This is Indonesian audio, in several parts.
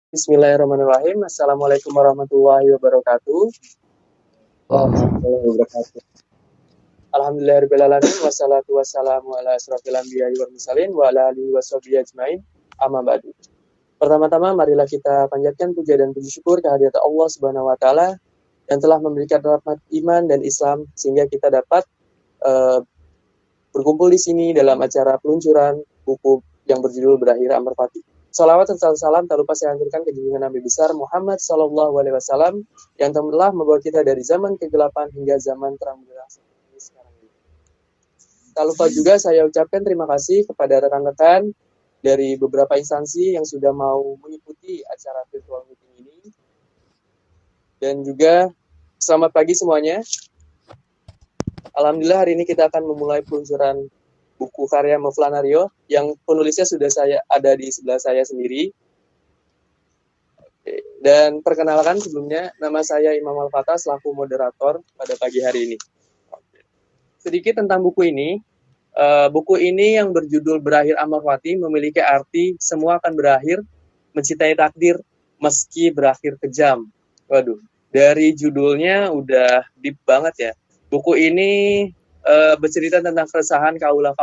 Bismillahirrahmanirrahim. Assalamualaikum warahmatullahi wabarakatuh. Warahmatullahi wabarakatuh. Alhamdulillahirabbil alamin wassalatu wassalamu ala asrofil anbiya'i wal mursalin wa ala alihi washabihi ajmain. Amma ba'du. Pertama-tama marilah kita panjatkan puja dan puji syukur kehadirat Allah Subhanahu wa taala yang telah memberikan rahmat iman dan Islam sehingga kita dapat berkumpul di sini dalam acara peluncuran buku yang berjudul Berakhir Amr Fatih. Salawat serta salam tak lupa saya haturkan ke junjungan Nabi besar Muhammad Sallallahu Alaihi Wasallam yang telah membawa kita dari zaman kegelapan hingga zaman terang benderang seperti sekarang ini. Tak lupa juga saya ucapkan terima kasih kepada rekan-rekan dari beberapa instansi yang sudah mau mengikuti acara virtual meeting ini. Dan juga selamat pagi semuanya. Alhamdulillah hari ini kita akan memulai peluncuran buku karya Muflanario yang penulisnya sudah ada di sebelah saya sendiri. Oke. Dan perkenalkan sebelumnya, nama saya Imam Al-Fatah selaku moderator pada pagi hari ini. Oke. Sedikit tentang buku ini. Buku ini yang berjudul Berakhir Amr Fatih memiliki arti semua akan berakhir, mencintai takdir meski berakhir kejam. Waduh, dari judulnya udah deep banget ya. Buku ini bercerita tentang keresahan kaula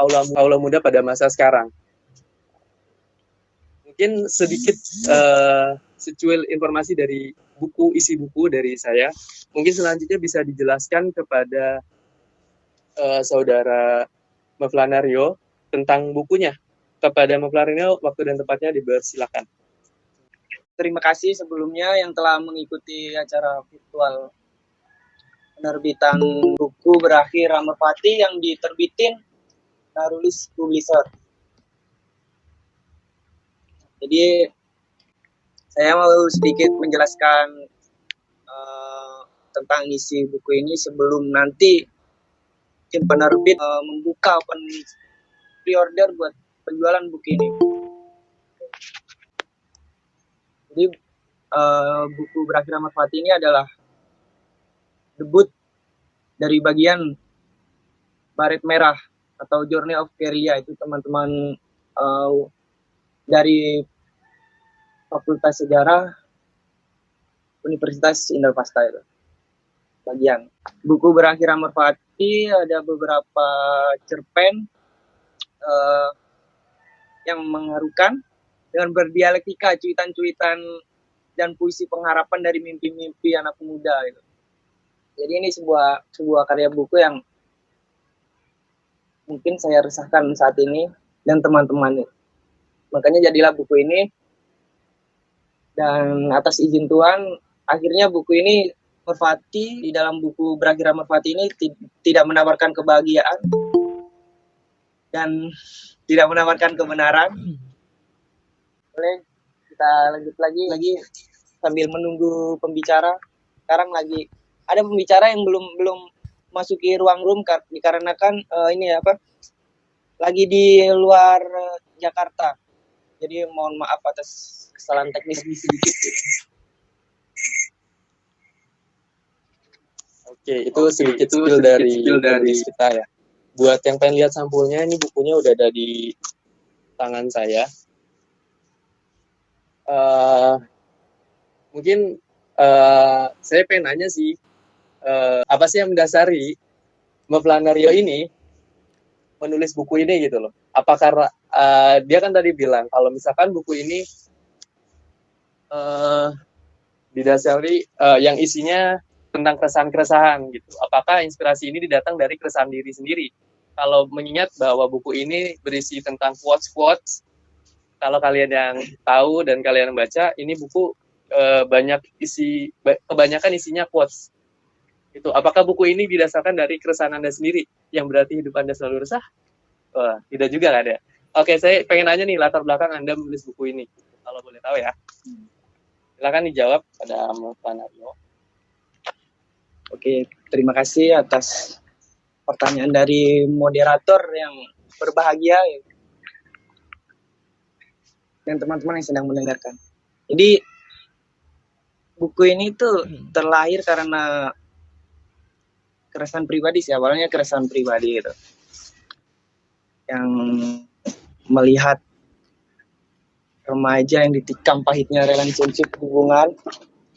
muda pada masa sekarang. Mungkin sedikit secuil informasi dari isi buku dari saya. Mungkin selanjutnya bisa dijelaskan kepada saudara Muflanario tentang bukunya. Kepada Muflanario, waktu dan tempatnya dipersilakan. Terima kasih sebelumnya yang telah mengikuti acara virtual penerbitan buku Berakhir Amr Fatih yang diterbitin Narulis Publisher. Jadi saya mau sedikit menjelaskan tentang isi buku ini sebelum nanti tim penerbit membuka pre-order buat penjualan buku ini. Jadi buku Berakhir Amr Fatih ini adalah debut dari bagian Baret Merah atau Journey of Guerrilla. Itu teman-teman dari Fakultas Sejarah Universitas Indarpasta itu. Bagian buku Berakhir Amr Fatih ada beberapa cerpen yang mengharukan dengan berdialektika, cuitan-cuitan dan puisi pengharapan dari mimpi-mimpi anak muda gitu. Jadi ini sebuah karya buku yang mungkin saya resahkan saat ini dan teman-teman. Makanya jadilah buku ini. Dan atas izin Tuhan, akhirnya buku ini Amr Fatih di dalam buku Berakhir Amr Fatih ini tidak menawarkan kebahagiaan dan tidak menawarkan kebenaran. Boleh kita lanjut lagi sambil menunggu pembicara. Sekarang lagi ada pembicara yang belum masuki ruang room dikarenakan lagi di luar Jakarta. Jadi mohon maaf atas kesalahan teknis sedikit. Oke, itu sedikit spill dari kita ya. Buat yang pengen lihat sampulnya, ini bukunya udah ada di tangan saya. Mungkin saya pengen nanya sih, apa sih yang mendasari Muflanario ini menulis buku ini gitu loh? Apa karena dia kan tadi bilang kalau misalkan buku ini didasari yang isinya tentang keresahan-keresahan gitu. Apakah inspirasi ini didatang dari keresahan diri sendiri? Kalau mengingat bahwa buku ini berisi tentang quotes-quotes, kalau kalian yang tahu dan kalian yang baca, ini buku kebanyakan isinya quotes. Itu apakah buku ini didasarkan dari keresahan Anda sendiri yang berarti hidup Anda selalu resah? Tidak juga kan ya. Oke, saya pengen nanya nih latar belakang Anda menulis buku ini. Kalau boleh tahu ya. Silakan dijawab pada Muflanario. Oke, terima kasih atas pertanyaan dari moderator yang berbahagia dan teman-teman yang sedang mendengarkan. Jadi buku ini tuh terlahir karena keresahan pribadi sih, awalnya keresahan pribadi gitu. Yang melihat remaja yang ditikam pahitnya relationship hubungan.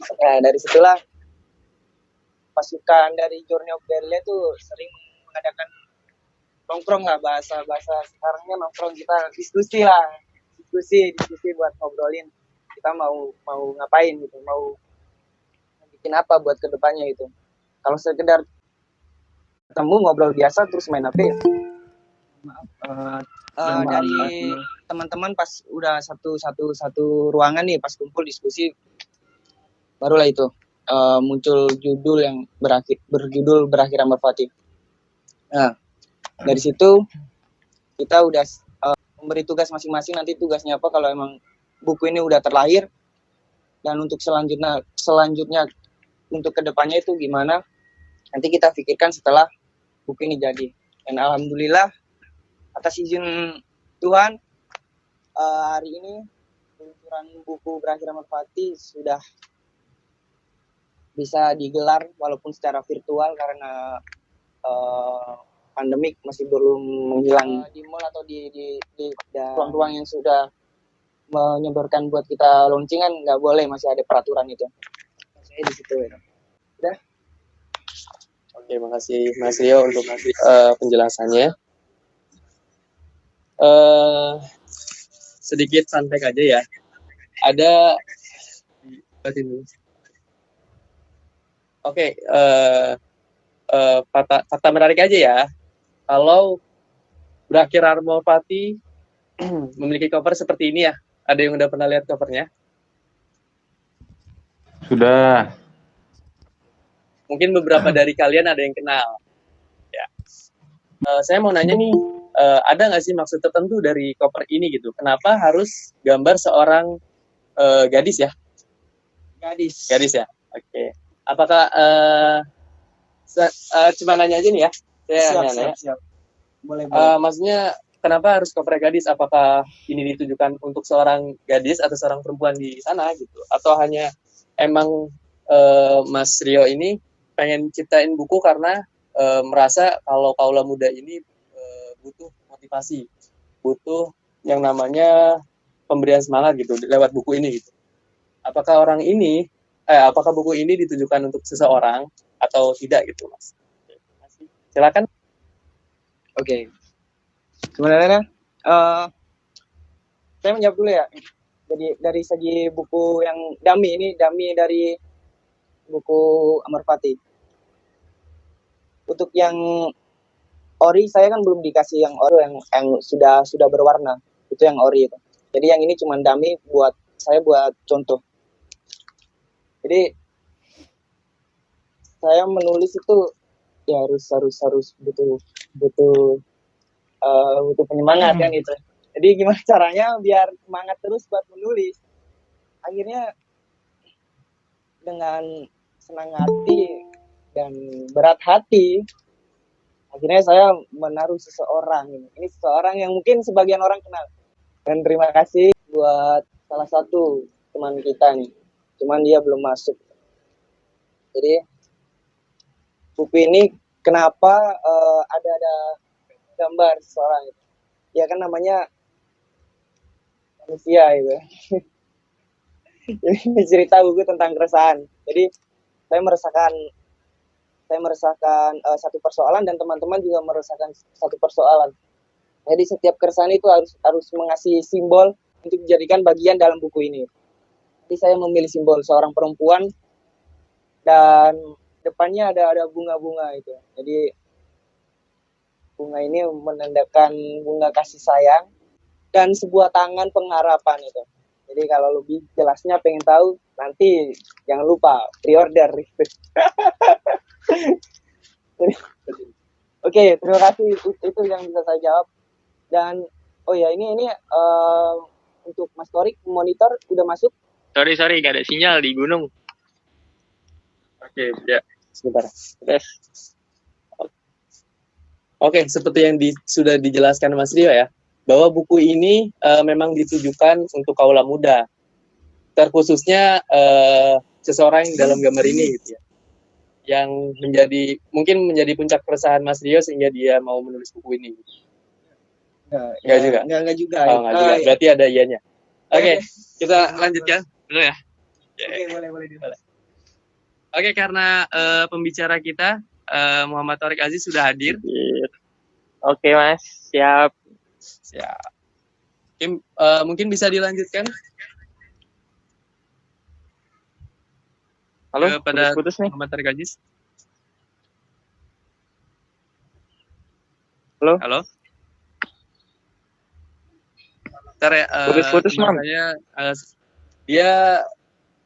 Nah, dari situlah pasukan dari Journey of Berlia tuh sering mengadakan nongkrong lah, bahasa sekarangnya nongkrong, kita diskusi buat ngobrolin kita mau ngapain gitu, mau bikin apa buat kedepannya gitu. Kalau sekedar ketemu ngobrol biasa terus main HP, dari teman-teman pas udah satu ruangan nih, pas kumpul diskusi, barulah itu muncul judul yang berjudul Berakhir Amar Fati. Nah, dari situ kita udah memberi tugas masing-masing, nanti tugasnya apa kalau emang buku ini udah terlahir, dan untuk selanjutnya untuk kedepannya itu gimana, nanti kita pikirkan setelah buku ini jadi. Dan alhamdulillah atas izin Tuhan, hari ini peluncuran buku Berakhir Amar Fati sudah bisa digelar walaupun secara virtual karena pandemik masih belum menghilang di mall atau di ruang-ruang yang sudah menyodorkan buat kita launching, nggak boleh, masih ada peraturan itu. Saya di situ ya. Udah. Oke, makasih Mas Rio untuk penjelasannya. Sedikit fun fact aja ya. Ada fakta menarik aja ya. Kalau Berakhir Amar Fati memiliki cover seperti ini ya. Ada yang udah pernah lihat covernya? Sudah. Mungkin beberapa dari kalian ada yang kenal. Ya. Saya mau nanya nih, ada nggak sih maksud tertentu dari cover ini gitu? Kenapa harus gambar seorang gadis ya? Gadis ya. Oke. Apakah cuma nanya aja nih ya? Siap. Boleh. Maksudnya kenapa harus cover gadis? Apakah ini ditujukan untuk seorang gadis atau seorang perempuan di sana gitu? Atau hanya emang Mas Rio ini pengen ciptain buku karena merasa kalau kaula muda ini butuh motivasi, butuh yang namanya pemberian semangat gitu lewat buku ini gitu. Apakah apakah buku ini ditujukan untuk seseorang atau tidak gitu, Mas? Silakan. Oke. Sebenarnya saya menjawab dulu ya. Jadi dari segi buku yang dummy dari buku Amar Fati. Untuk yang ori saya kan belum dikasih yang ori yang sudah berwarna. Itu yang ori itu. Jadi yang ini cuma dummy buat contoh. Jadi saya menulis itu ya harus butuh penyemangat kan gitu. Jadi gimana caranya biar semangat terus buat menulis? Akhirnya dengan senang hati dan berat hati, akhirnya saya menaruh seseorang. Ini seseorang yang mungkin sebagian orang kenal. Dan terima kasih buat salah satu teman kita nih. Cuman dia belum masuk. Jadi buku ini kenapa ada gambar seseorang itu? Ya kan namanya manusia itu. Jadi cerita buku tentang keresahan. Jadi saya merasakan satu persoalan dan teman-teman juga merasakan satu persoalan. Jadi setiap keresahan itu harus mengasih simbol untuk dijadikan bagian dalam buku ini. Jadi saya memilih simbol seorang perempuan dan depannya ada bunga-bunga itu. Jadi bunga ini menandakan bunga kasih sayang dan sebuah tangan pengharapan itu. Jadi kalau lebih jelasnya pengen tahu, nanti jangan lupa pre-order. Oke, terima kasih. Itu yang bisa saya jawab. Dan oh ya ini untuk Mas Torik monitor udah masuk? Sorry, nggak ada sinyal di gunung. Oke, ya. Sebentar. Oke, seperti yang sudah dijelaskan Mas Rio ya, bahwa buku ini memang ditujukan untuk kaula muda, terkhususnya seseorang yang dalam gambar ini gitu ya, yang mungkin menjadi puncak keresahan Mas Rio sehingga dia mau menulis buku ini. Enggak juga. Enggak juga. Oh, enggak juga. Berarti ada ianya. Oke, kita lanjutkan dulu ya. Oke, boleh. Oke, karena pembicara kita Muhammad Thoriq Aziz sudah hadir. Oke Mas, siap. Siap. Mungkin bisa dilanjutkan Halo, kepada putus nih. Muhammad Thoriq Aziz. Halo. Ntar ya, Putus, teman Mam. saya dia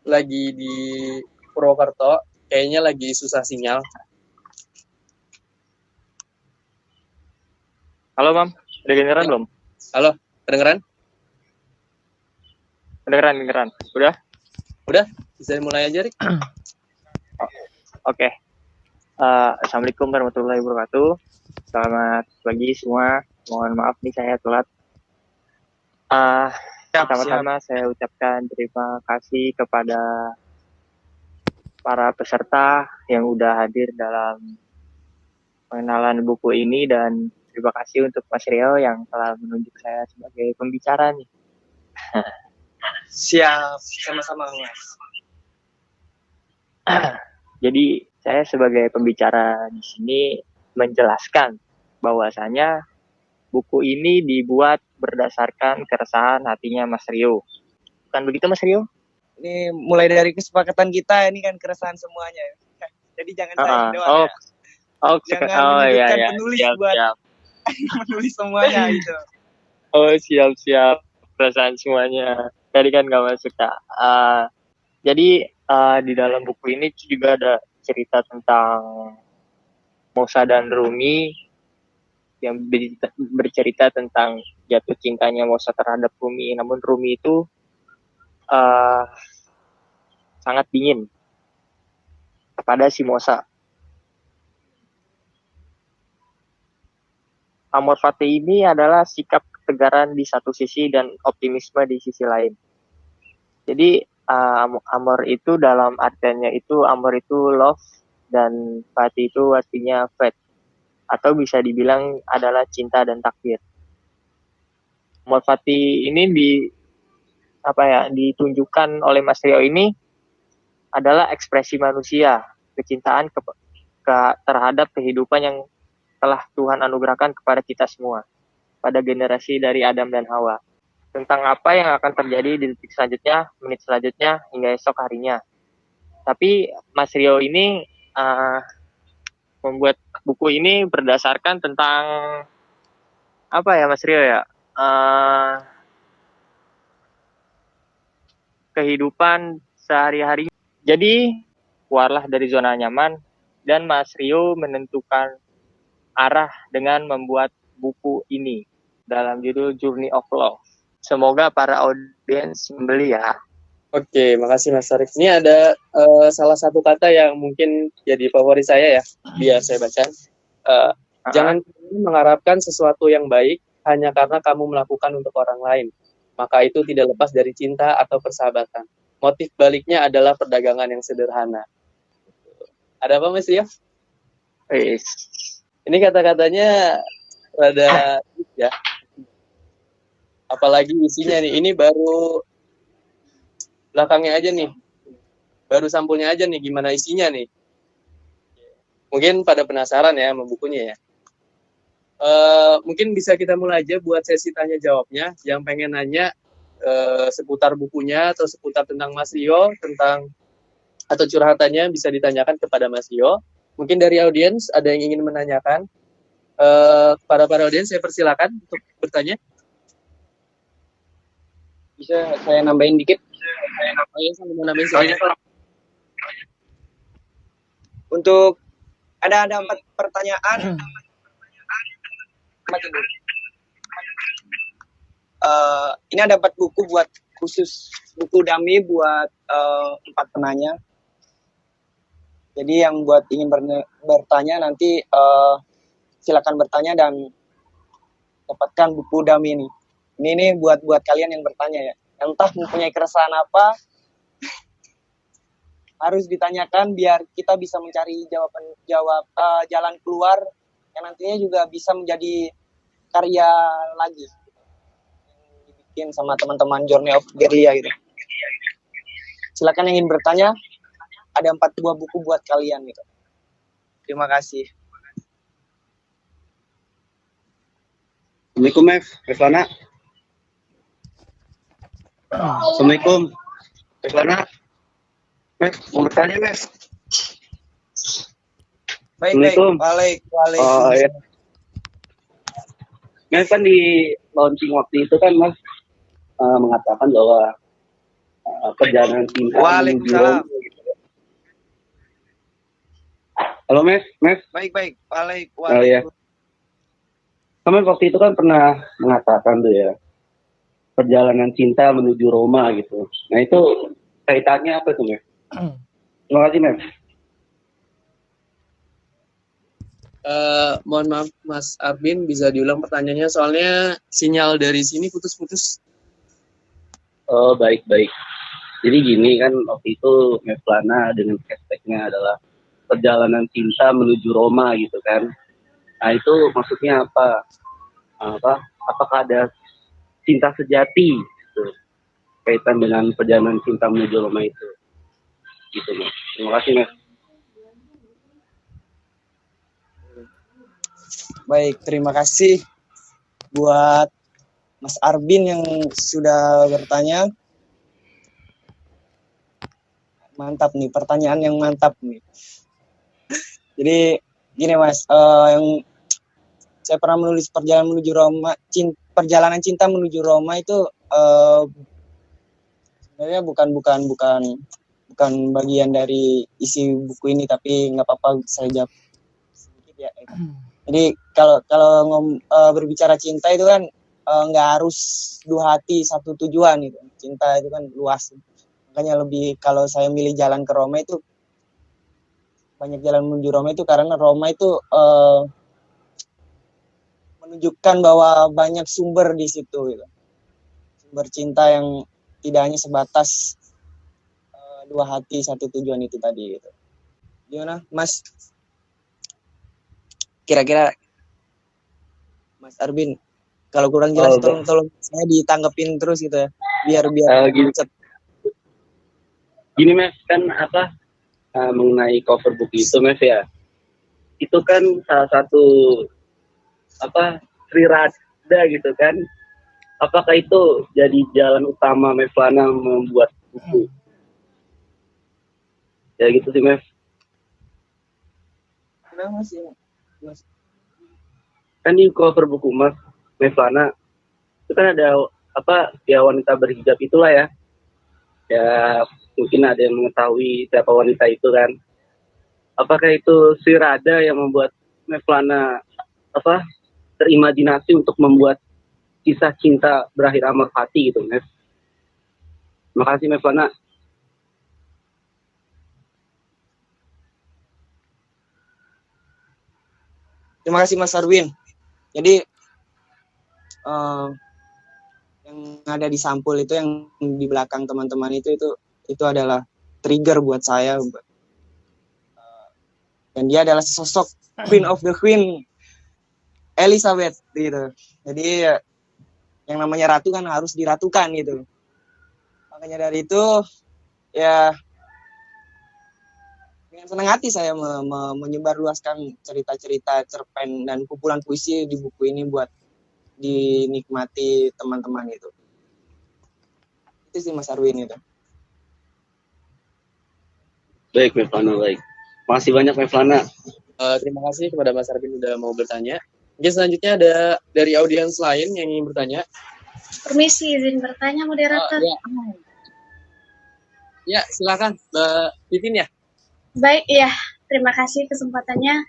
lagi di Purwokerto, kayaknya lagi susah sinyal. Halo Mam, udah kedengeran belum? Halo, kedengeran? Kedengeran. Udah? Bisa mulai aja, Rik? Oke. Assalamualaikum warahmatullahi wabarakatuh. Selamat pagi semua. Mohon maaf nih saya telat. Pertama-tama saya ucapkan terima kasih kepada para peserta yang udah hadir dalam pengenalan buku ini, dan terima kasih untuk Mas Rio yang telah menunjuk saya sebagai pembicara nih. Siap, sama-sama Mas. Jadi saya sebagai pembicara di sini menjelaskan bahwasanya buku ini dibuat berdasarkan keresahan hatinya Mas Rio. Bukan begitu Mas Rio? Ini mulai dari kesepakatan kita, ini kan keresahan semuanya. Jadi jangan saya doang ya. Jangan menyudutkan penulis buat menulis semuanya itu. Siap. Perasaan semuanya. Tadi kan nggak masuk Kak. Jadi di dalam buku ini juga ada cerita tentang Musa dan Rumi yang bercerita tentang jatuh cintanya Musa terhadap Rumi. Namun Rumi itu sangat dingin kepada si Musa. Amor fati ini adalah sikap ketegaran di satu sisi dan optimisme di sisi lain. Jadi amor itu dalam artinya itu, amor itu love, dan fati itu artinya fate, atau bisa dibilang adalah cinta dan takdir. Amor fati ini ditunjukkan oleh Mas Rio ini adalah ekspresi manusia, kecintaan terhadap kehidupan yang telah Tuhan anugerahkan kepada kita semua, pada generasi dari Adam dan Hawa. Tentang apa yang akan terjadi di detik selanjutnya, menit selanjutnya, hingga esok harinya. Tapi Mas Rio ini membuat buku ini berdasarkan tentang apa ya Mas Rio ya? Kehidupan sehari-hari. Jadi keluarlah dari zona nyaman, dan Mas Rio menentukan arah dengan membuat buku ini dalam judul Journey of Love. Semoga para audiens membeli ya. Oke, makasih Mas Thoriq. Ini ada salah satu kata yang mungkin jadi favorit saya ya, biar saya baca. Jangan mengharapkan sesuatu yang baik hanya karena kamu melakukan untuk orang lain. Maka itu tidak lepas dari cinta atau persahabatan. Motif baliknya adalah perdagangan yang sederhana. Ada apa Mas Rio? Ini kata-katanya rada ya. Apalagi isinya nih. Ini baru belakangnya aja nih. Baru sampulnya aja nih gimana isinya nih. Mungkin pada penasaran ya sama bukunya ya. Mungkin bisa kita mulai aja buat sesi tanya jawabnya. Yang pengen nanya seputar bukunya atau seputar tentang Mas Rio, tentang atau curhatannya bisa ditanyakan kepada Mas Rio. Mungkin dari audiens ada yang ingin menanyakan. Para audiens saya persilakan untuk bertanya. Bisa saya nambahin dikit? Untuk ada 4 pertanyaan. Ini ada 4 buku buat khusus buku dummy buat 4 penanya. Jadi yang buat ingin bertanya nanti silakan bertanya dan dapatkan buku dummy ini. Ini buat kalian yang bertanya ya. Entah mempunyai keresahan apa, harus ditanyakan biar kita bisa mencari jalan keluar yang nantinya juga bisa menjadi karya lagi mungkin sama teman-teman Journey of Gerilya gitu. Silakan yang ingin bertanya, ada 4 buah buku buat kalian gitu. Terima kasih. Assalamualaikum, Mevlana. Assalamualaikum, Mevlana. Mau bertanya, Mev? Baik. Oh, ya. Mev kan di launching waktu itu kan Mas mengatakan bahwa perjalanan cinta menuju Roma. Halo, Mev. Baik. Waalaikumsalam. Oh ya. Kamu waktu itu kan pernah mengatakan tuh ya, perjalanan cinta menuju Roma gitu. Nah itu kaitannya apa tuh, Mev? Terima kasih, Mev. Mohon maaf Mas Arbin, bisa diulang pertanyaannya, soalnya sinyal dari sini putus-putus. Oh, baik. Jadi gini kan, waktu itu Mevlana dengan hashtagnya adalah perjalanan cinta menuju Roma gitu kan. Nah itu maksudnya apa? Apakah ada cinta sejati gitu, kaitan dengan perjalanan cinta menuju Roma itu? Gitu, Mas. Terima kasih, Mas. Baik, terima kasih buat Mas Arbin yang sudah bertanya. Mantap nih, pertanyaan yang mantap nih. Jadi gini Mas, yang saya pernah menulis perjalanan cinta menuju Roma itu sebenarnya bukan bagian dari isi buku ini, tapi nggak apa-apa saya jawab sedikit ya. Jadi kalau berbicara cinta itu kan nggak harus dua hati satu tujuan gitu. Cinta itu kan luas. Makanya lebih kalau saya milih jalan ke Roma itu, banyak jalan menuju Roma itu karena Roma itu menunjukkan bahwa banyak sumber di situ gitu. Sumber cinta yang tidak hanya sebatas dua hati satu tujuan itu tadi gitu. Gimana Mas? Kira-kira Mas Arbin, kalau kurang jelas tolong saya ditanggepin terus gitu ya, biar gini Mas, kan mengenai cover buku itu Mas ya, itu kan salah satu Sri Radha gitu kan. Apakah itu jadi jalan utama Mevlana membuat buku? Ya gitu sih Mas. Kenapa sih Mas? Kan di cover buku Mas Mevlana itu kan ada wanita berhijab itulah ya. Ya mungkin ada yang mengetahui siapa wanita itu kan. Apakah itu Sri Radha yang membuat Mevlana terimajinasi untuk membuat kisah cinta berakhir amor fati gitu, Mas? Terima kasih Mevlana. Terima kasih Mas Arwin. Jadi yang ada di sampul itu, yang di belakang teman-teman itu adalah trigger buat saya. Dan dia adalah sosok Queen of the Queen, Elizabeth gitu. Jadi yang namanya ratu kan harus diratukan gitu. Makanya dari itu ya dengan senang hati saya menyebarluaskan cerita-cerita, cerpen dan kumpulan puisi di buku ini buat dinikmati teman-teman itu. Itu sih Mas Arwin itu. Baik Mevlana, baik. Makasih banyak Mevlana. Terima kasih kepada Mas Arwin udah mau bertanya. Mungkin selanjutnya ada dari audiens lain yang ingin bertanya. Permisi, izin bertanya moderator. Ya, silakan Mbak Titin ya. Baik, ya. Terima kasih kesempatannya.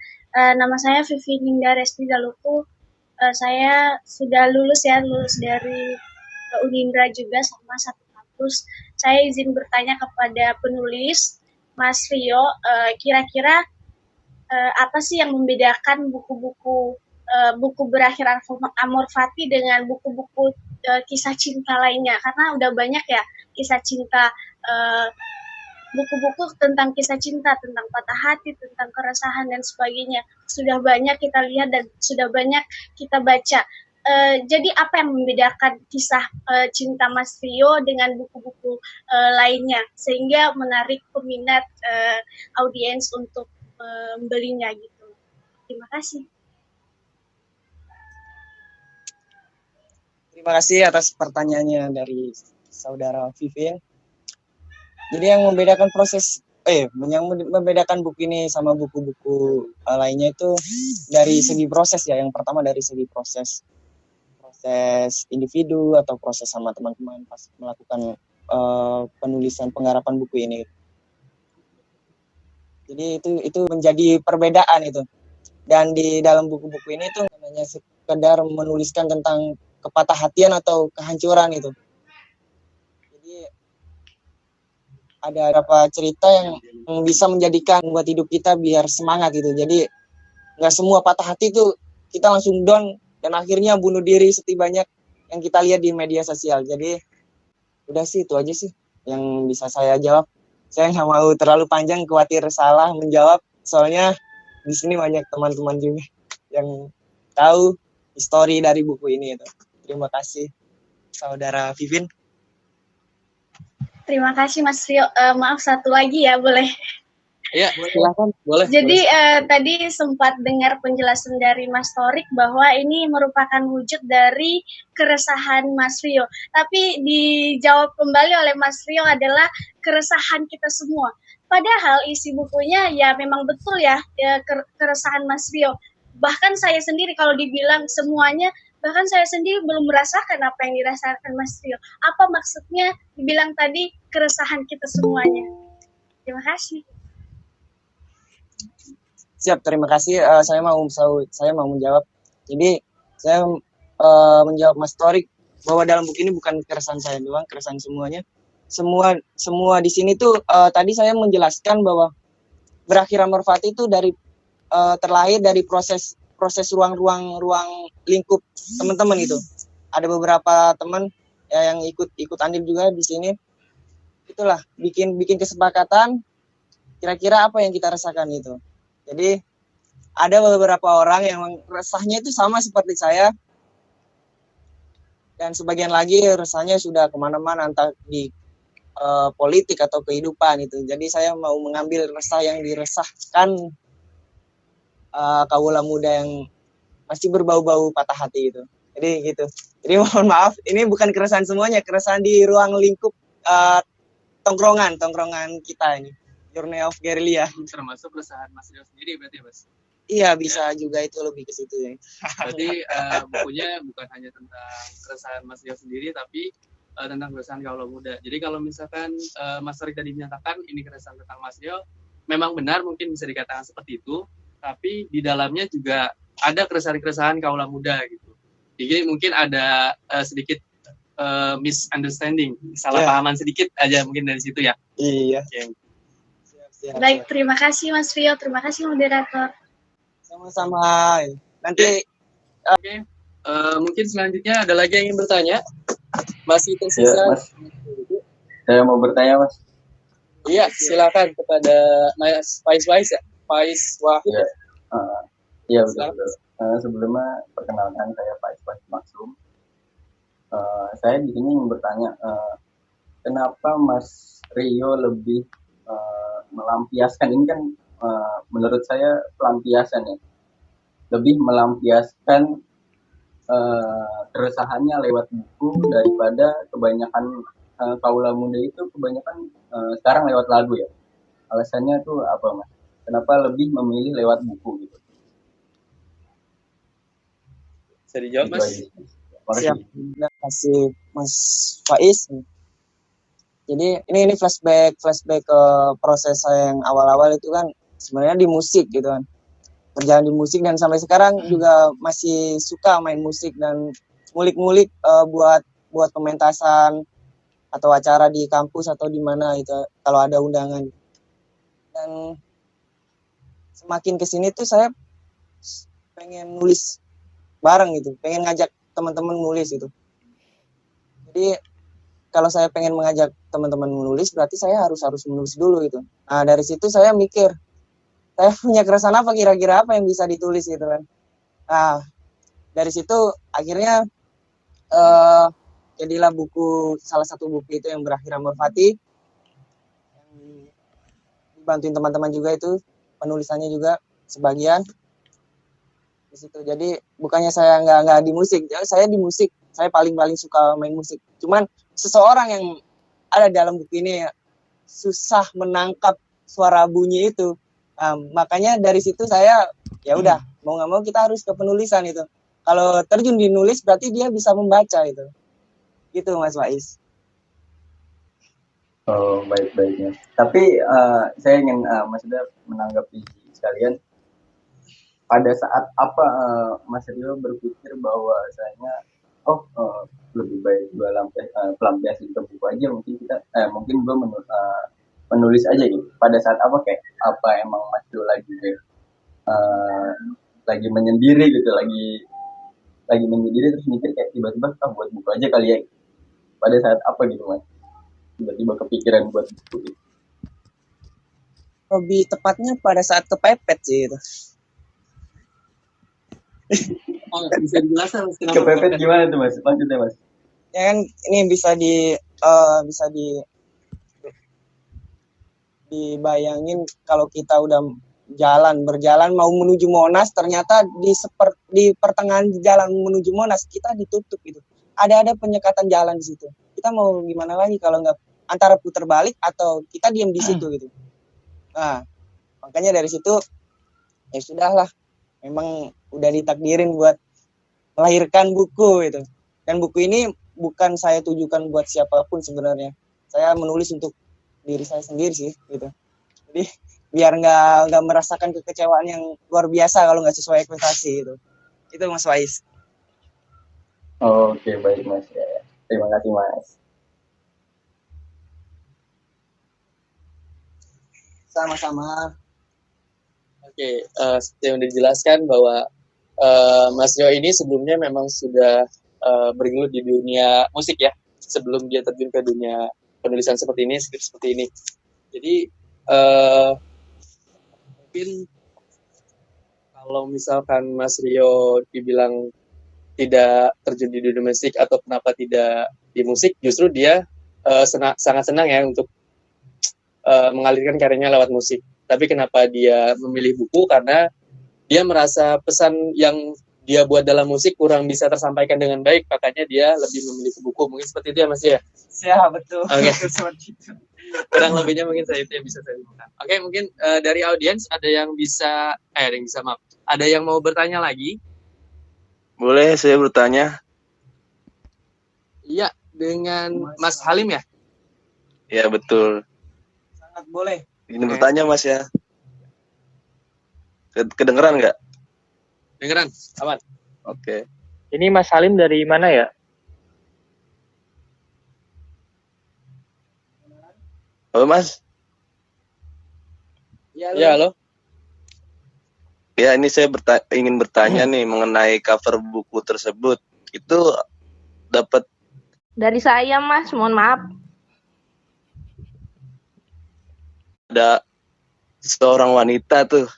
Nama saya Vivi Ningga Resti Daluku. Saya sudah lulus dari Unindra juga, sama satu kampus. Saya izin bertanya kepada penulis, Mas Rio, kira-kira apa sih yang membedakan buku-buku berakhir amor fati dengan buku-buku kisah cinta lainnya? Karena udah banyak ya kisah cinta, buku-buku tentang kisah cinta, tentang patah hati, tentang keresahan dan sebagainya. Sudah banyak kita lihat dan sudah banyak kita baca. jadi apa yang membedakan kisah cinta Mas Rio dengan buku-buku lainnya sehingga menarik peminat audiens untuk membelinya gitu. Terima kasih. Terima kasih atas pertanyaannya dari saudara Vivien. Jadi yang membedakan membedakan buku ini sama buku-buku lainnya itu dari segi proses ya. Yang pertama dari segi proses individu atau proses sama teman-teman pas melakukan penulisan penggarapan buku ini. Jadi itu menjadi perbedaan itu. Dan di dalam buku-buku ini tuh hanya sekedar menuliskan tentang kepatah hatian atau kehancuran itu. Jadi ada beberapa cerita yang bisa membuat hidup kita biar semangat gitu. Jadi nggak semua patah hati itu kita langsung down dan akhirnya bunuh diri seperti banyak yang kita lihat di media sosial. Jadi udah sih itu aja sih yang bisa saya jawab. Saya nggak mau terlalu panjang, khawatir salah menjawab. Soalnya di sini banyak teman-teman juga yang tahu histori dari buku ini itu. Terima kasih saudara Vivin. Terima kasih Mas Rio. Maaf satu lagi ya, boleh? Ya, silakan. Boleh. Jadi tadi sempat dengar penjelasan dari Mas Torik bahwa ini merupakan wujud dari keresahan Mas Rio. Tapi dijawab kembali oleh Mas Rio adalah keresahan kita semua. Padahal isi bukunya ya memang betul ya keresahan Mas Rio. Bahkan saya sendiri kalau dibilang semuanya, bahkan saya sendiri belum merasakan apa yang dirasakan Mas Rio. Apa maksudnya dibilang tadi keresahan kita semuanya? Terima kasih. Siap, terima kasih. Saya mau menjawab. Jadi saya menjawab Mas Torik bahwa dalam buku ini bukan keresahan saya doang, keresahan semuanya. Semua di sini tuh tadi saya menjelaskan bahwa berakhir Amorfati itu terlahir dari proses ruang lingkup teman-teman itu. Ada beberapa teman yang ikut andil juga di sini. Itulah bikin kesepakatan kira-kira apa yang kita rasakan itu. Jadi ada beberapa orang yang resahnya itu sama seperti saya, dan sebagian lagi resahnya sudah kemana-mana entah di politik atau kehidupan itu. Jadi saya mau mengambil resah yang diresahkan kaula muda yang masih berbau-bau patah hati itu. Jadi gitu. Jadi mohon maaf, ini bukan keresahan semuanya, keresahan di ruang lingkup tongkrongan kita ini. Journey of Guerrilla. Termasuk keresahan Mas Rio sendiri berarti ya, Mas? Iya, bisa juga itu lebih ke situ ya. Berarti bukunya bukan hanya tentang keresahan Mas Rio sendiri, tapi tentang keresahan kaula muda. Jadi kalau misalkan Mas Torik tadi menyatakan ini keresahan tentang Mas Rio, memang benar mungkin bisa dikatakan seperti itu, tapi di dalamnya juga ada keresahan-keresahan kaula muda gitu. Jadi mungkin ada sedikit misunderstanding, salah pahaman sedikit aja mungkin dari situ ya. Iya. Okay. Baik, terima kasih Mas Rio, terima kasih moderator. Sama-sama. Nanti mungkin selanjutnya ada lagi yang ingin bertanya? Masih tersisa. Ya, Mas. Saya mau bertanya, Mas. Iya, silakan kepada Mas Faiz ya. Faiz Wahid. Iya, betul. Sebelumnya perkenalkan saya Faiz Maksum. Saya di sini ingin bertanya, kenapa Mas Rio lebih melampiaskan, ini kan menurut saya pelampiasan ya, lebih melampiaskan keresahannya lewat buku daripada kebanyakan kaula muda itu kebanyakan sekarang lewat lagu ya. Alasannya tuh apa, Mas? Kenapa lebih memilih lewat buku gitu? Bisa dijawab, Mas? Siap. Terima kasih Mas Faiz. Jadi ini flashback ke proses saya yang awal-awal itu kan sebenarnya di musik gitu kan. Berjalan di musik dan sampai sekarang juga masih suka main musik dan ngulik-ngulik buat pementasan atau acara di kampus atau di mana itu kalau ada undangan. Dan semakin kesini tuh saya pengen nulis bareng gitu, pengen ngajak teman-teman nulis gitu. Jadi kalau saya pengen mengajak teman-teman menulis, berarti saya harus menulis dulu gitu. Nah dari situ saya mikir, saya punya keresahan apa kira-kira apa yang bisa ditulis gitu kan. Nah dari situ akhirnya jadilah salah satu buku itu yang Berakhir Amor Fati, yang dibantuin teman-teman juga, itu penulisannya juga sebagian di situ. Jadi bukannya saya nggak di musik, saya di musik, saya paling suka main musik. Cuman seseorang yang ada dalam buku ini susah menangkap suara bunyi itu. Makanya dari situ saya ya udah mau nggak mau kita harus ke penulisan itu. Kalau terjun di nulis berarti dia bisa membaca itu. Gitu Mas Faiz. Oh, baik-baiknya. Tapi saya ingin maksudnya menanggapi sekalian, pada saat apa Mas Rio berpikir bahwasanya lebih baik gue pelampiasin ke buku aja, mungkin gue menulis aja gitu. Pada saat apa, kayak apa emang Mas Rio lagi menyendiri gitu, lagi menyendiri terus mikir kayak tiba-tiba buat buku aja kali ya. Pada saat apa gitu Mas tiba-tiba kepikiran buat buku gitu? Lebih tepatnya pada saat kepepet sih itu. Bisa dijelaskan kepepet gimana tuh Mas? Maksudnya Mas? Ya kan ini bisa dibayangin kalau kita udah berjalan mau menuju Monas, ternyata di pertengahan jalan menuju Monas kita ditutup gitu. Ada penyekatan jalan di situ. Kita mau gimana lagi kalau nggak antara putar balik atau kita diam di situ gitu. Nah, makanya dari situ ya sudahlah, memang udah ditakdirin buat melahirkan buku itu. Dan buku ini bukan saya tujukan buat siapapun sebenarnya. Saya menulis untuk diri saya sendiri sih gitu. Jadi biar nggak merasakan kekecewaan yang luar biasa kalau nggak sesuai ekspektasi gitu. Itu Mas Faiz. Oke, baik Mas ya. Terima kasih Mas. Sama-sama. Oke, seperti yang dijelaskan bahwa Mas Rio ini sebelumnya memang sudah bergelut di dunia musik ya, sebelum dia terjun ke dunia penulisan seperti ini, skrip seperti ini. Jadi mungkin kalau misalkan Mas Rio dibilang tidak terjun di dunia musik atau kenapa tidak di musik, justru dia sangat senang ya untuk mengalirkan karyanya lewat musik. Tapi kenapa dia memilih buku? Karena dia merasa pesan yang dia buat dalam musik kurang bisa tersampaikan dengan baik, makanya dia lebih memilih buku. Mungkin seperti itu ya Mas ya? Ya, betul. Oke. Seperti itu. Kurang lebihnya mungkin saya itu yang bisa saya lakukan. Oke, mungkin dari audiens ada yang mau bertanya lagi? Boleh saya bertanya? Iya, dengan Mas Halim ya? Ya betul. Sangat boleh. Ingin bertanya Mas ya. Kedengeran nggak? Dengeran, aman. Oke. Ini Mas Salim dari mana ya? Halo Mas. Ya, halo. Ya, ini saya ingin bertanya nih mengenai cover buku tersebut. Itu dapat dari saya Mas, mohon maaf. Ada seorang wanita tuh.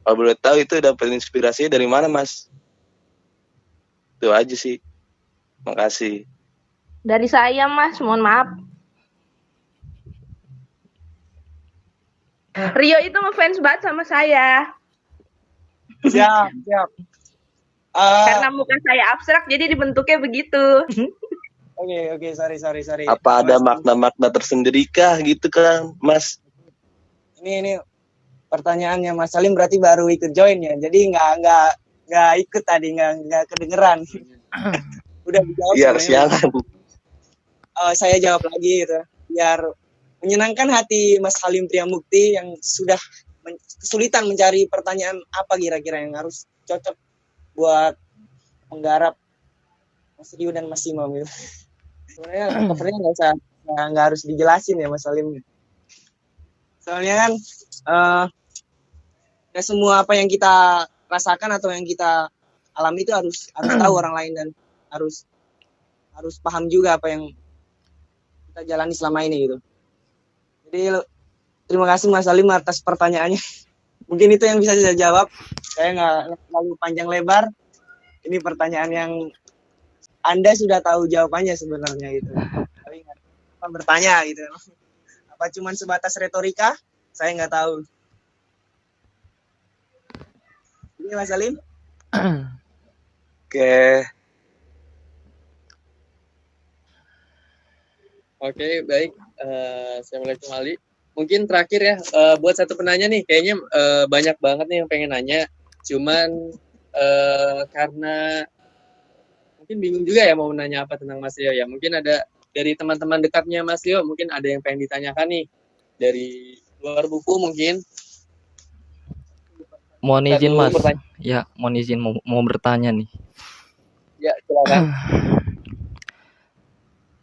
Kalau boleh tahu itu dapat inspirasinya dari mana Mas? Itu aja sih. Makasih. Dari saya Mas, mohon maaf. Rio itu ngefans banget sama saya. Siap. Karena muka saya abstrak, jadi dibentuknya begitu. Oke, sorry. Apa ada makna-makna tersendiri kah gitu kan, Mas? Ini pertanyaannya Mas Salim berarti baru ikut join ya. Jadi nggak ikut tadi, nggak kedengeran. Udah dijawab. Iya, siangan. Saya jawab lagi gitu. Biar menyenangkan hati Mas Halim Priamukti yang sudah kesulitan mencari pertanyaan apa kira-kira yang harus cocok buat menggarap Mas Rio dan Mas Imam gitu. Sebenarnya covernya nggak harus dijelasin ya Mas Halim. Soalnya kan ya semua apa yang kita rasakan atau yang kita alami itu harus tahu orang lain, dan harus paham juga apa yang kita jalani selama ini gitu. Jadi terima kasih Mas Halim atas pertanyaannya. Mungkin itu yang bisa saya jawab. Saya nggak terlalu panjang lebar. Ini pertanyaan yang Anda sudah tahu jawabannya sebenarnya itu. Tapi nggak apa bertanya gitu. Apa cuma sebatas retorika? Saya nggak tahu. Ini Mas Salim? Oke. Oke, baik. Saya mulai kembali. Mungkin terakhir ya, buat satu penanya nih, kayaknya banyak banget nih yang pengen nanya. Cuman karena mungkin bingung juga ya mau nanya apa tentang Mas Rio ya. Mungkin ada dari teman-teman dekatnya Mas Rio, mungkin ada yang pengen ditanyakan nih. Dari luar buku mungkin. Mohon izin Satu Mas. pertanyaan. Ya, mohon izin mau bertanya nih. Ya, silakan.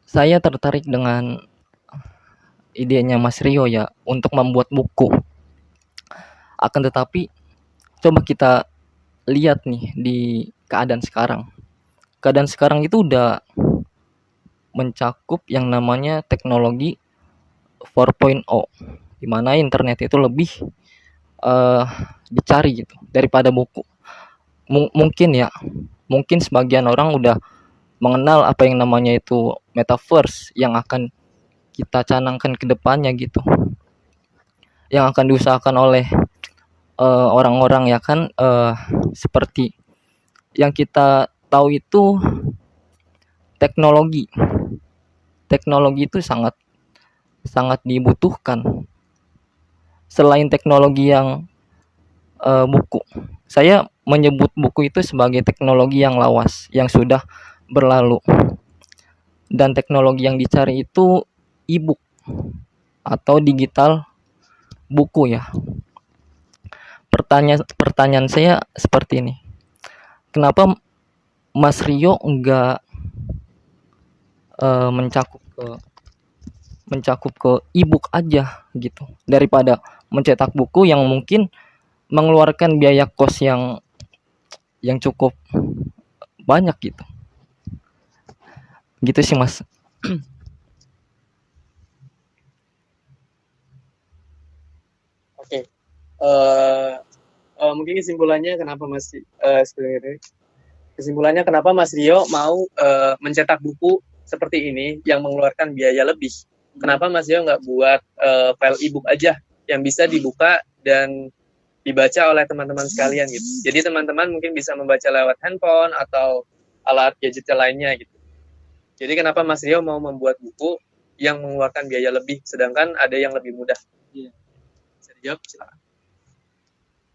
Saya tertarik dengan idenya Mas Rio ya untuk membuat buku. Akan tetapi coba kita lihat nih di keadaan sekarang. Keadaan sekarang itu udah mencakup yang namanya teknologi 4.0, di mana internet itu lebih dicari gitu daripada buku. Mungkin sebagian orang udah mengenal apa yang namanya itu metaverse yang akan kita canangkan ke depannya gitu, yang akan diusahakan oleh orang-orang ya kan, seperti yang kita tahu itu teknologi itu sangat dibutuhkan. Selain teknologi yang buku, saya menyebut buku itu sebagai teknologi yang lawas yang sudah berlalu, dan teknologi yang dicari itu e-book atau digital buku ya. Pertanyaan saya seperti ini, kenapa Mas Rio enggak mencakup ke e-book aja gitu, daripada mencetak buku yang mungkin mengeluarkan biaya kos yang cukup banyak gitu sih Mas. Oke. Mungkin kesimpulannya kenapa Mas Rio mau mencetak buku seperti ini yang mengeluarkan biaya lebih. Kenapa Mas Rio nggak buat file e-book aja yang bisa dibuka dan dibaca oleh teman-teman sekalian gitu. Jadi teman-teman mungkin bisa membaca lewat handphone atau alat gadget lainnya gitu. Jadi kenapa Mas Rio mau membuat buku yang mengeluarkan biaya lebih, sedangkan ada yang lebih mudah? Iya. Bisa dijawab, silakan.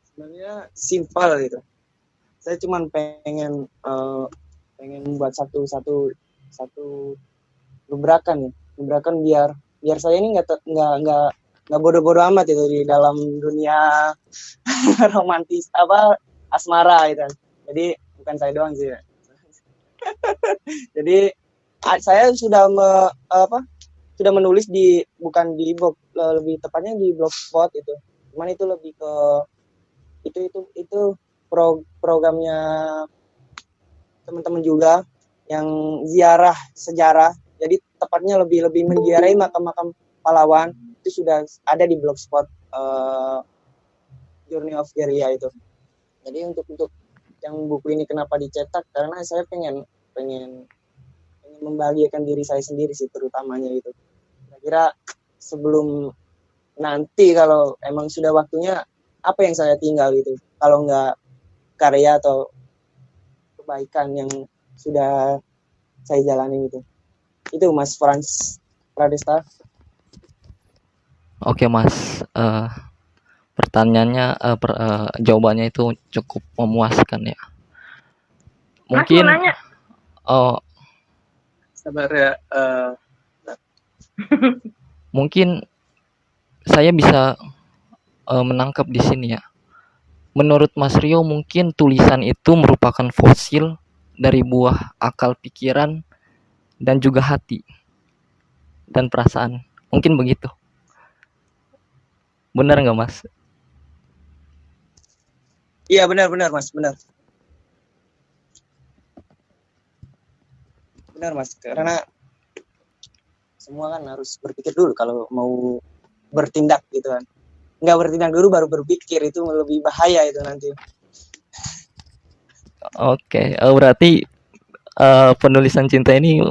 Sebenarnya simpel gitu. Saya cuma pengen membuat satu gebrakan biar saya ini nggak bodoh-bodoh amat itu di dalam dunia romantis asmara gitu. Jadi bukan saya doang sih ya. Jadi saya sudah menulis bukan di blog, lebih tepatnya di blogspot itu. Cuman itu lebih ke itu programnya teman-teman juga yang ziarah sejarah. Jadi tepatnya lebih menziarahi makam-makam pahlawan. Itu sudah ada di blogspot Journey of Geria itu. Jadi untuk yang buku ini kenapa dicetak, karena saya pengen membahagiakan diri saya sendiri sih, terutamanya itu. Kira-kira sebelum nanti kalau emang sudah waktunya, apa yang saya tinggal gitu, kalau nggak karya atau kebaikan yang sudah saya jalani gitu. Itu Mas Frans Pradesta. Oke Mas, pertanyaannya jawabannya itu cukup memuaskan ya. Mungkin Mas mau nanya. Sabar ya. Mungkin saya bisa menangkap di sini ya. Menurut Mas Rio mungkin tulisan itu merupakan fosil dari buah akal pikiran dan juga hati dan perasaan. Mungkin begitu. Benar nggak Mas? Iya benar Mas, benar Mas, karena semua kan harus berpikir dulu kalau mau bertindak gitu kan. Nggak bertindak dulu baru berpikir, itu lebih bahaya itu nanti. Oke, berarti penulisan cinta ini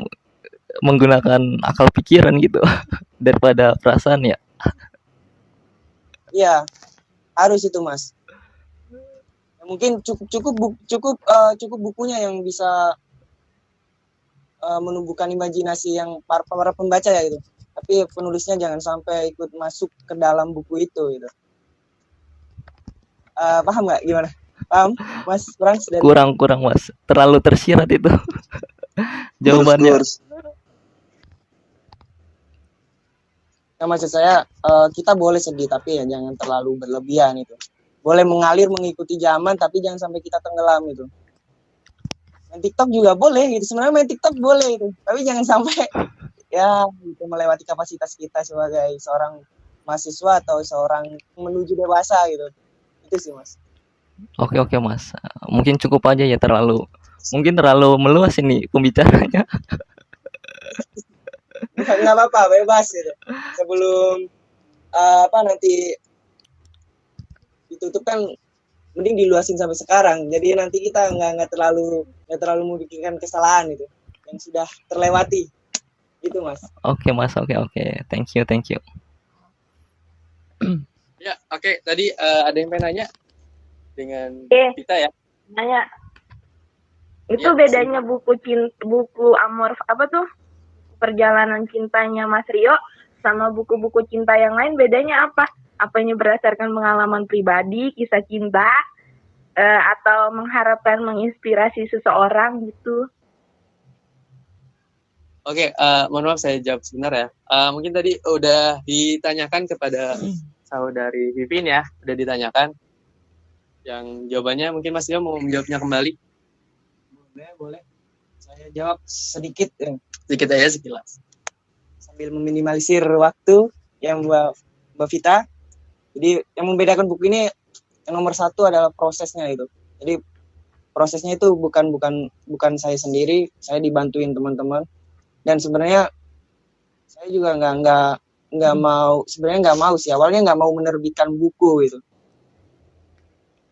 menggunakan akal pikiran gitu daripada perasaan ya. Iya, harus itu Mas. Mungkin cukup bukunya yang bisa menumbuhkan imajinasi yang para pembaca ya gitu. Tapi penulisnya jangan sampai ikut masuk ke dalam buku itu gitu. Paham nggak gimana? Paham, Mas Frans? Kurang Mas, terlalu tersirat itu jawabannya. Nah, maksud saya kita boleh sedih tapi ya jangan terlalu berlebihan itu. Boleh mengalir mengikuti zaman tapi jangan sampai kita tenggelam itu. Main TikTok juga boleh gitu. Sebenarnya main TikTok boleh itu, tapi jangan sampai ya itu melewati kapasitas kita sebagai seorang mahasiswa atau seorang menuju dewasa gitu. Itu sih Mas. Oke Mas. Mungkin cukup aja ya, mungkin terlalu meluas ini pembicaranya. Nggak apa-apa, bebas gitu. Sebelum nanti ditutup kan mending diluasin sampai sekarang. Jadi nanti kita nggak terlalu memikirkan kesalahan itu yang sudah terlewati. Itu Mas. Oke Mas, oke. Thank you. Ya, oke. Tadi ada yang pengen nanya dengan kita ya. Nanya. Itu bedanya buku Amor apa tuh? Perjalanan cintanya Mas Rio sama buku-buku cinta yang lain bedanya apa? Apanya berdasarkan pengalaman pribadi, kisah cinta, atau mengharapkan menginspirasi seseorang gitu? Oke, mohon maaf saya jawab sebentar ya. Mungkin tadi udah ditanyakan kepada saudari Vivin ya, udah ditanyakan. Yang jawabannya mungkin Mas Rio mau menjawabnya kembali. Boleh. Saya jawab sedikit aja sekilas. Sambil meminimalisir waktu yang Mbak Vita. Jadi yang membedakan buku ini yang nomor satu adalah prosesnya itu. Jadi prosesnya itu bukan saya sendiri, saya dibantuin teman-teman. Dan sebenarnya saya juga nggak mau sih, awalnya nggak mau menerbitkan buku gitu.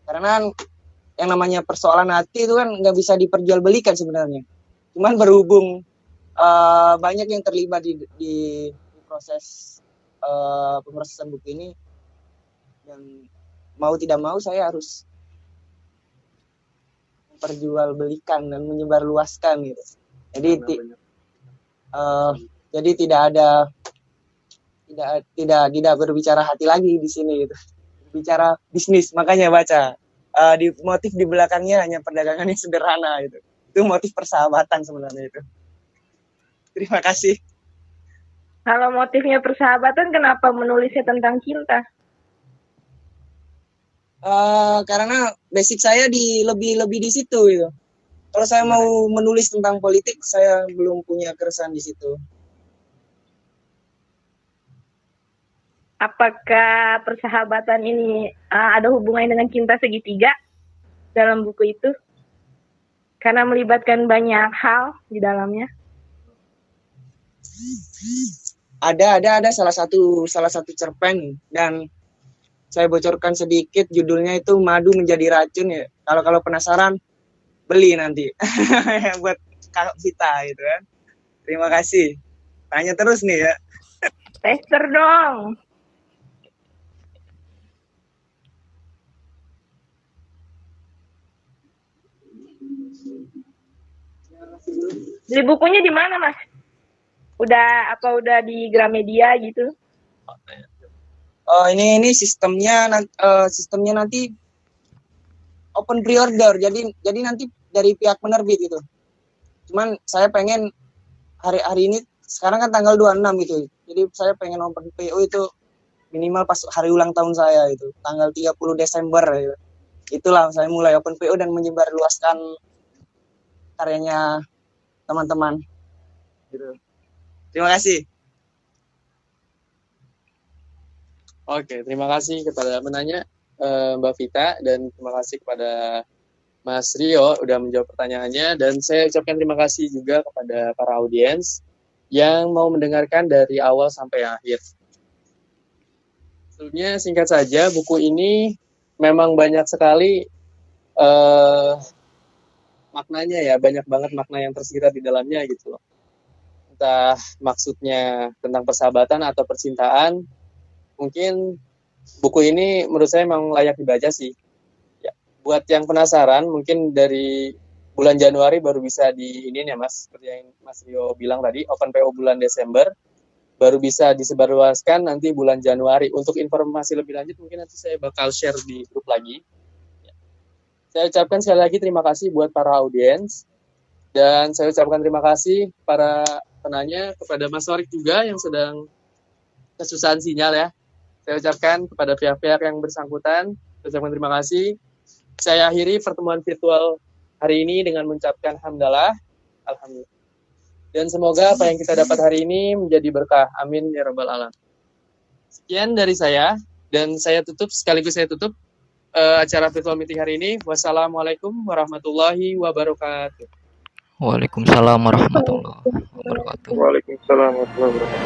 Karena yang namanya persoalan hati itu kan nggak bisa diperjualbelikan sebenarnya. Cuman berhubung banyak yang terlibat di proses pemrosesan buku ini, dan mau tidak mau saya harus memperjualbelikan dan menyebarluaskan gitu. Jadi tidak berbicara hati lagi di sini gitu. Bicara bisnis, makanya baca di motif di belakangnya hanya perdagangan yang sederhana gitu. Itu motif persahabatan sebenarnya itu. Terima kasih. Kalau motifnya persahabatan, kenapa menulisnya tentang cinta? Karena basic saya lebih di situ gitu. Kalau saya mau menulis tentang politik, saya belum punya keresahan di situ. Apakah persahabatan ini ada hubungannya dengan cinta segitiga dalam buku itu? Karena melibatkan banyak hal di dalamnya. Ada salah satu cerpen, dan saya bocorkan sedikit, judulnya itu Madu Menjadi Racun ya. Kalau penasaran beli nanti buat Kak Vita gitu kan. Terima kasih. Tanya terus nih ya. Tester dong. Beli bukunya di mana, Mas? Udah di Gramedia gitu? Ini sistemnya nanti open pre-order. Jadi nanti dari pihak penerbit gitu. Cuman saya pengen hari ini, sekarang kan tanggal 26 gitu. Jadi saya pengen open PO itu minimal pas hari ulang tahun saya itu, tanggal 30 Desember gitu. Itulah saya mulai open PO dan menyebarluaskan karyanya teman-teman gitu. Terima kasih. Oke, terima kasih kepada menanya Mbak Vita, dan terima kasih kepada Mas Rio udah menjawab pertanyaannya, dan saya ucapkan terima kasih juga kepada para audiens yang mau mendengarkan dari awal sampai akhir. Sebelumnya singkat saja, buku ini memang banyak sekali maknanya ya, banyak banget makna yang tersirat di dalamnya gitu loh. Entah maksudnya tentang persahabatan atau percintaan, mungkin buku ini menurut saya memang layak dibaca sih. Ya, buat yang penasaran, mungkin dari bulan Januari baru bisa di ini ya Mas, seperti yang Mas Rio bilang tadi, open PO bulan Desember, baru bisa disebarluaskan nanti bulan Januari. Untuk informasi lebih lanjut mungkin nanti saya bakal share di grup lagi. Saya ucapkan sekali lagi terima kasih buat para audiens, dan saya ucapkan terima kasih para penanya, kepada Mas Warik juga yang sedang kesusahan sinyal ya. Saya ucapkan kepada pihak-pihak yang bersangkutan, saya ucapkan terima kasih. Saya akhiri pertemuan virtual hari ini dengan mengucapkan hamdalah, alhamdulillah. Dan semoga apa yang kita dapat hari ini menjadi berkah. Amin ya rabbal alamin. Sekian dari saya, dan saya tutup acara virtual meeting hari ini. Wassalamualaikum warahmatullahi wabarakatuh. Waalaikumsalam warahmatullahi wabarakatuh. Waalaikumsalam warahmatullahi wabarakatuh.